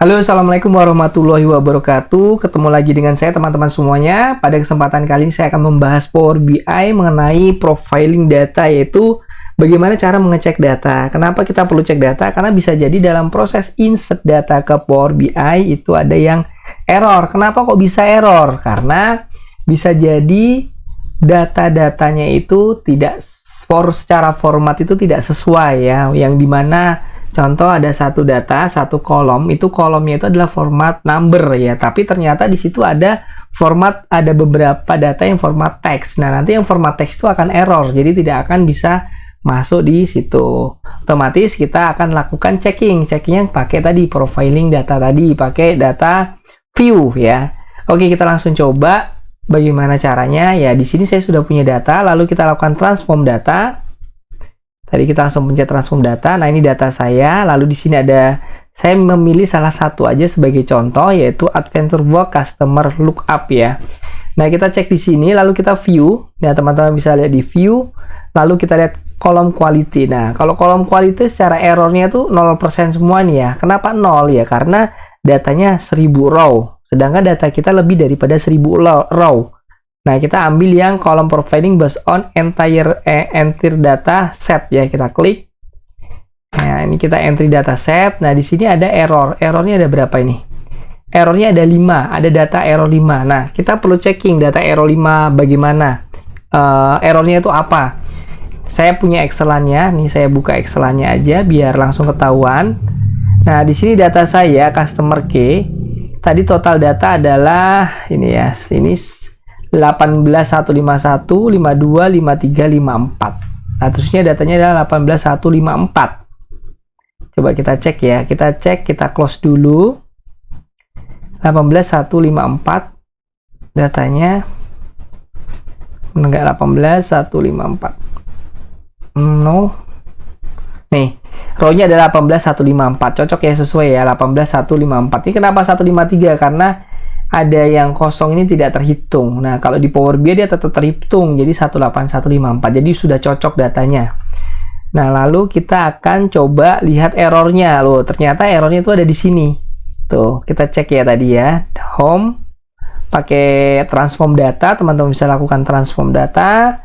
Halo, assalamualaikum warahmatullahi wabarakatuh. Ketemu lagi dengan saya teman-teman semuanya. Pada kesempatan kali ini saya akan membahas Power BI mengenai profiling data, yaitu bagaimana cara mengecek data. Kenapa kita perlu cek data? Karena bisa jadi dalam proses insert data ke Power BI itu ada yang error. Kenapa kok bisa error? Karena bisa jadi data-datanya itu tidak secara format itu tidak sesuai ya, yang dimana contoh ada satu data, satu kolom, itu kolomnya itu adalah format number ya, tapi ternyata di situ ada beberapa data yang format teks. Nah, nanti yang format teks itu akan error, jadi tidak akan bisa masuk di situ. Otomatis kita akan lakukan checking yang pakai tadi profiling data tadi, pakai data view ya. Oke, kita langsung coba bagaimana caranya ya. Di sini saya sudah punya data, lalu kita lakukan transform data. Tadi kita langsung pencet transform data. Nah, ini data saya. Lalu di sini ada, saya memilih salah satu aja sebagai contoh, yaitu Adventure Work Customer Lookup ya. Nah, kita cek di sini, lalu kita view. Nah, teman-teman bisa lihat di view. Lalu kita lihat kolom quality. Nah, kalau kolom quality secara errornya tuh 0% semua nih ya. Kenapa 0 ya? Karena datanya 1000 row. Sedangkan data kita lebih daripada 1000 row. Nah, kita ambil yang kolom profiling based on entire data set ya. Kita klik. Nah, ini kita entry data set. Nah, di sini ada error. Errornya ada berapa ini? Errornya ada 5. Ada data error 5. Nah, kita perlu checking data error 5 bagaimana. Errornya itu apa? Saya punya Excel-nya. Nih, saya buka Excel-nya aja biar langsung ketahuan. Nah, di sini data saya customer key. Tadi total data adalah ini ya. Ini 18.151, 52, 53, 54. Nah, terusnya datanya adalah 18.154. Coba kita cek ya. Kita cek, kita close dulu. 18.154. Datanya enggak 18.154. No. Nih, row-nya adalah 18.154. Cocok ya, sesuai ya, 18.154. Ini kenapa 153? Karena ada yang kosong ini tidak terhitung. Nah, kalau di Power BI dia tetap terhitung, jadi 18154. Jadi sudah cocok datanya. Nah, lalu kita akan coba lihat errornya. Loh, ternyata errornya itu ada di sini. Tuh, kita cek ya tadi ya. Home, pakai transform data, teman-teman bisa lakukan transform data.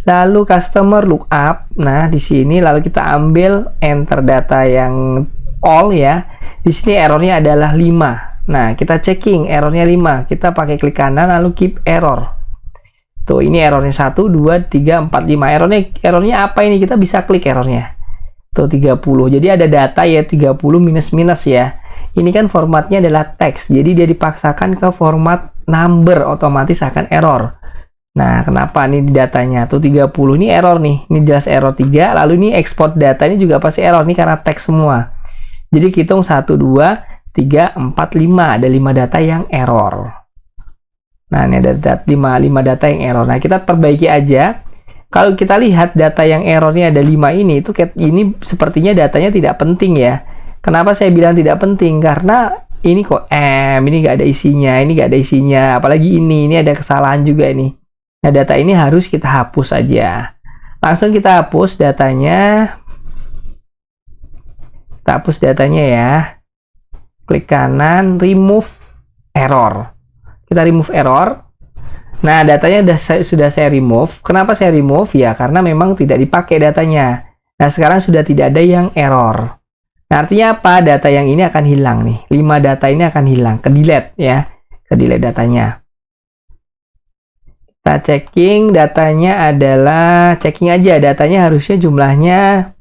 Lalu customer lookup. Nah, di sini lalu kita ambil enter data yang all ya. Di sini errornya adalah 5. Nah, kita checking errornya 5. Kita pakai klik kanan lalu keep error. Tuh, ini errornya 1, 2, 3, 4, 5. Errornya apa ini? Kita bisa klik errornya. Tuh, 30. Jadi ada data ya 30 minus ya. Ini kan formatnya adalah teks. Jadi dia dipaksakan ke format number, otomatis akan error. Nah, kenapa nih di datanya? Tuh 30 ini error nih. Ini jelas error 3. Lalu ini export data ini juga pasti error nih karena teks semua. Jadi kita hitung 1, 2, 3, 4, 5. Ada 5 data yang error. Nah, ini ada 5 data yang error. Nah, kita perbaiki aja. Kalau kita lihat data yang errornya ada 5 ini, itu ini sepertinya datanya tidak penting ya. Kenapa saya bilang tidak penting? Karena ini kok ini nggak ada isinya, ini nggak ada isinya. Apalagi ini ada kesalahan juga ini. Nah, data ini harus kita hapus aja. Langsung kita hapus datanya. Kita hapus datanya ya. Klik kanan, remove error. Kita remove error. Nah, datanya sudah saya remove. Kenapa saya remove? Ya, karena memang tidak dipakai datanya. Nah, sekarang sudah tidak ada yang error. Nah, artinya apa? Data yang ini akan hilang nih. 5 data ini akan hilang. Ke-delete ya. Ke-delete datanya. Kita checking. Datanya adalah, checking aja. Datanya harusnya jumlahnya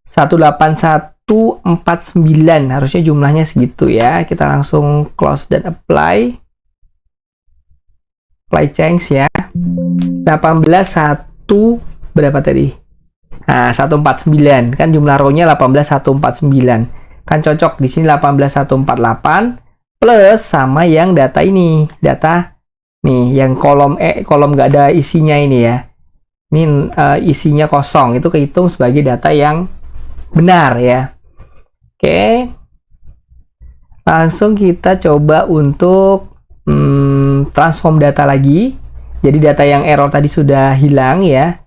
18149, harusnya jumlahnya segitu ya. Kita langsung close dan apply change ya. 18.1 berapa tadi? Nah, 149 kan jumlah row-nya 18.149. Kan cocok di sini 18.148 plus sama yang data ini. Data nih yang kolom nggak ada isinya ini ya. Ini isinya kosong, itu kehitung sebagai data yang benar ya. Oke, langsung kita coba untuk transform data lagi. Jadi data yang error tadi sudah hilang ya.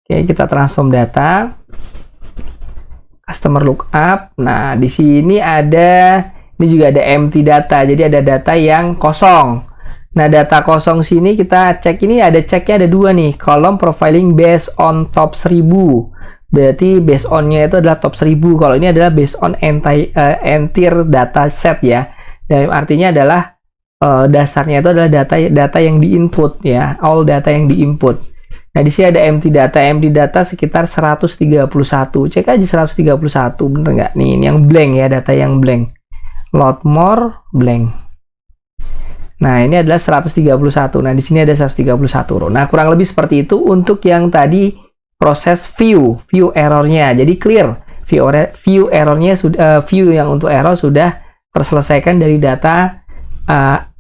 Oke, kita transform data. customer lookup. Nah, di sini ini juga ada empty data. Jadi ada data yang kosong. Nah, data kosong sini kita cek, ini ada ceknya ada dua nih, kolom profiling based on top 1000. Berarti based on-nya itu adalah top 1000. Kalau ini adalah based on entire data set ya. Dan artinya adalah dasarnya itu adalah data yang diinput ya, all data yang diinput. Nah, di sini ada empty data sekitar 131. Cek aja 131, bener nggak? Nih, ini yang blank ya, data yang blank. Load more, blank. Nah, ini adalah 131. Nah, di sini ada 131 row. Nah, kurang lebih seperti itu untuk yang tadi proses view errornya. Jadi clear. View errornya sudah, view yang untuk error sudah terselesaikan dari data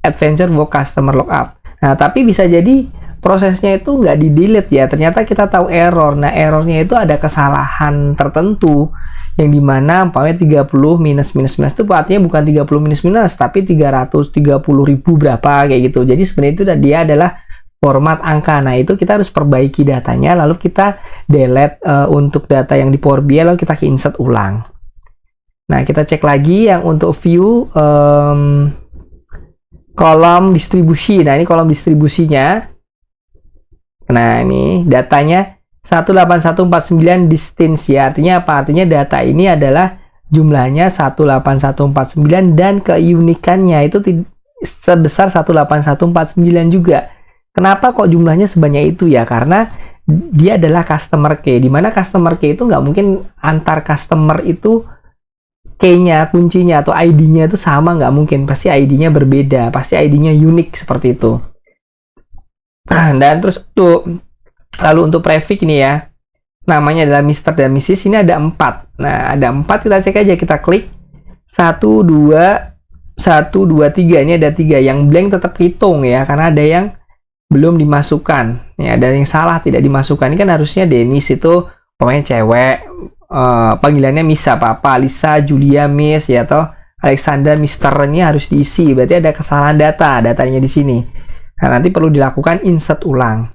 Adventure Work Customer Lookup. Nah, tapi bisa jadi prosesnya itu nggak di-delete ya. Ternyata kita tahu error. Nah, errornya itu ada kesalahan tertentu yang dimana umpamanya 30 minus itu artinya bukan 30 minus tapi 330.000 berapa kayak gitu. Jadi sebenarnya itu dia adalah format angka. Nah, itu kita harus perbaiki datanya, lalu kita delete untuk data yang di Power BI, lalu kita insert ulang. Nah, kita cek lagi yang untuk view kolom distribusi. Nah, ini kolom distribusinya. Nah, ini datanya 18149 distance ya. Artinya apa? Artinya data ini adalah jumlahnya 18149 dan keunikannya itu sebesar 18149 juga. Kenapa kok jumlahnya sebanyak itu ya? Karena dia adalah customer key. Dimana customer key itu nggak mungkin antar customer itu key-nya, kuncinya atau ID-nya itu sama, nggak mungkin. Pasti ID-nya berbeda. Pasti ID-nya unik seperti itu. Dan terus tuh, lalu untuk prefix ini ya, namanya adalah Mr. dan Mrs. Ini ada 4. Nah, ada 4, kita cek aja, kita klik 1, 2, 3. Ini ada 3. Yang blank tetap hitung ya, karena ada yang belum dimasukkan. Ya, ada yang salah tidak dimasukkan. Ini kan harusnya Dennis itu pokoknya cewek, panggilannya Miss apa, Lisa, Julia, Miss ya, atau Alexander, Mister, ini harus diisi. Berarti ada kesalahan datanya di sini. Nah, nanti perlu dilakukan insert ulang.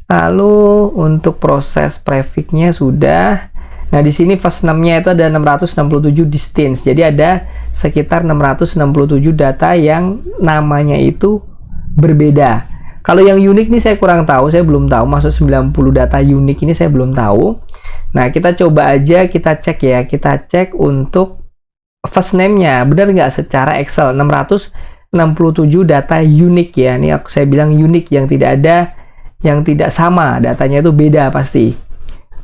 Lalu untuk proses prefixnya sudah. Nah, di sini first name-nya itu ada 667 distance. Jadi ada sekitar 667 data yang namanya itu berbeda. Kalau yang unik ini saya kurang tahu, saya belum tahu. Masuk 90 data unik ini saya belum tahu. Nah, kita coba aja, kita cek ya. Kita cek untuk first name-nya. Benar nggak secara Excel? 667 data unik ya. Ini saya bilang unik, yang tidak ada, yang tidak sama. Datanya itu beda pasti.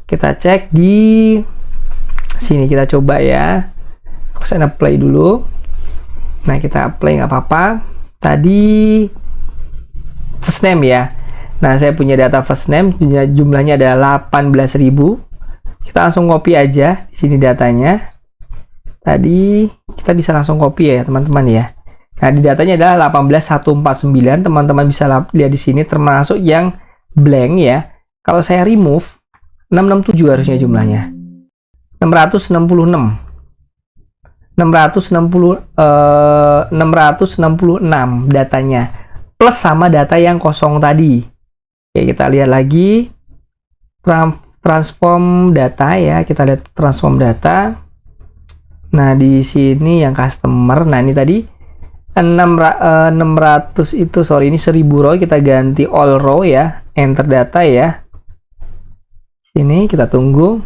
Kita cek di sini, kita coba ya. Saya apply dulu. Nah, kita apply nggak apa-apa. Tadi first name ya. Nah, saya punya data first name, jumlahnya adalah 18.000. Kita langsung copy aja di sini datanya. Tadi kita bisa langsung copy ya, teman-teman ya. Nah, di datanya adalah 18149. Teman-teman bisa lihat di sini termasuk yang blank ya. Kalau saya remove 667 harusnya jumlahnya. 666 datanya. Plus sama data yang kosong tadi. Oke, kita lihat lagi. Transform data ya. Kita lihat transform data. Nah, di sini yang customer. Nah, ini tadi 600 itu, sorry, ini 1000 row. Kita ganti all row ya. Enter data ya. Sini kita tunggu.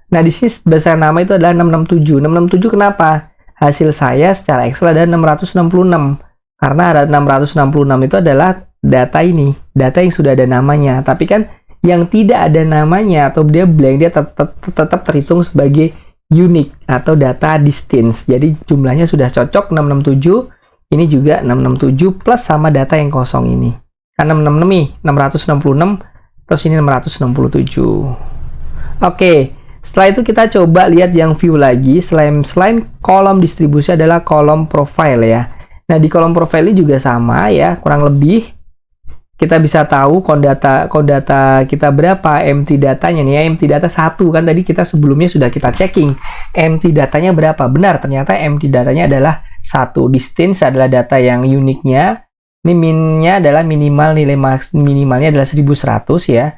Nah, di sini besar nama itu adalah 667. 667 kenapa? Hasil saya secara Excel ada 666. Karena ada 666 itu adalah data ini, data yang sudah ada namanya. Tapi kan yang tidak ada namanya atau dia blank, dia tetap terhitung sebagai unique atau data distance. Jadi jumlahnya sudah cocok 667. Ini juga 667 plus sama data yang kosong ini. Kan 666 nih, 666 terus ini 667. Oke, setelah itu kita coba lihat yang view lagi. Selain kolom distribusi adalah kolom profile ya. Nah, di kolom profile ini juga sama ya, kurang lebih kita bisa tahu data kita berapa, empty datanya nih ya, empty data 1 kan tadi kita sebelumnya sudah kita checking empty datanya berapa. Benar, ternyata empty datanya adalah 1. Distance adalah data yang uniknya. Ini minnya adalah minimal, nilai minimalnya adalah 1100 ya.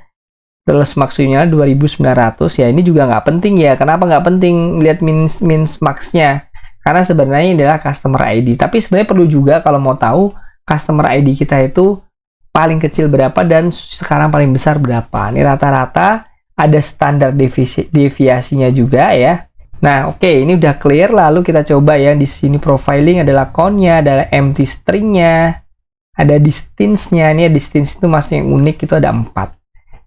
Terus maksudnya 2.900 ya, ini juga nggak penting ya. Kenapa nggak penting lihat min max-nya? Karena sebenarnya ini adalah customer ID. Tapi sebenarnya perlu juga kalau mau tahu customer ID kita itu paling kecil berapa dan sekarang paling besar berapa. Ini rata-rata ada standar deviasinya juga ya. Nah, oke, ini udah clear. Lalu kita coba ya, di sini profiling adalah count-nya, adalah empty string-nya, ada distance-nya. Ini distance itu masih yang unik, itu ada 4.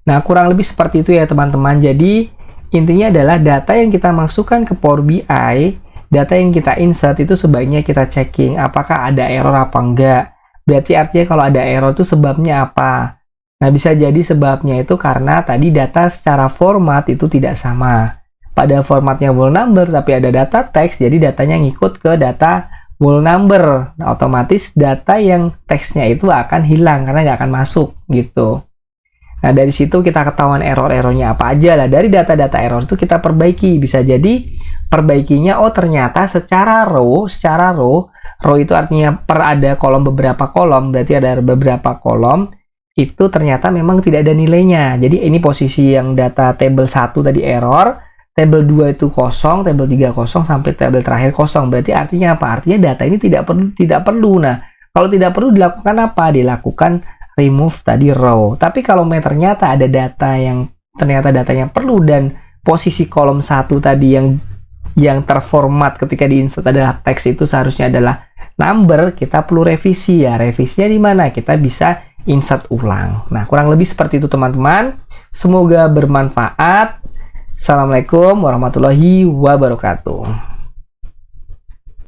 Nah, kurang lebih seperti itu ya teman-teman. Jadi, intinya adalah data yang kita masukkan ke Power BI, data yang kita insert itu sebaiknya kita checking apakah ada error apa enggak. Berarti artinya kalau ada error itu sebabnya apa. Nah, bisa jadi sebabnya itu karena tadi data secara format itu tidak sama. Pada formatnya whole number, tapi ada data teks, jadi datanya ngikut ke data whole number. Nah, otomatis data yang teksnya itu akan hilang karena nggak akan masuk gitu. Nah, dari situ kita ketahuan error-errornya apa aja lah. Dari data-data error itu kita perbaiki. Bisa jadi perbaikinya, oh ternyata secara row itu artinya per ada kolom beberapa kolom, berarti ada beberapa kolom, itu ternyata memang tidak ada nilainya. Jadi ini posisi yang data table 1 tadi error, table 2 itu kosong, table 3 kosong, sampai table terakhir kosong. Berarti artinya apa? Artinya data ini tidak perlu. Nah, kalau tidak perlu dilakukan apa? Dilakukan remove tadi row. Tapi kalau ternyata ada data yang ternyata datanya perlu dan posisi kolom 1 tadi yang terformat ketika diinsert adalah teks itu seharusnya adalah number, kita perlu revisi ya. Revisinya di mana? Kita bisa insert ulang. Nah, kurang lebih seperti itu teman-teman. Semoga bermanfaat. Assalamualaikum warahmatullahi wabarakatuh.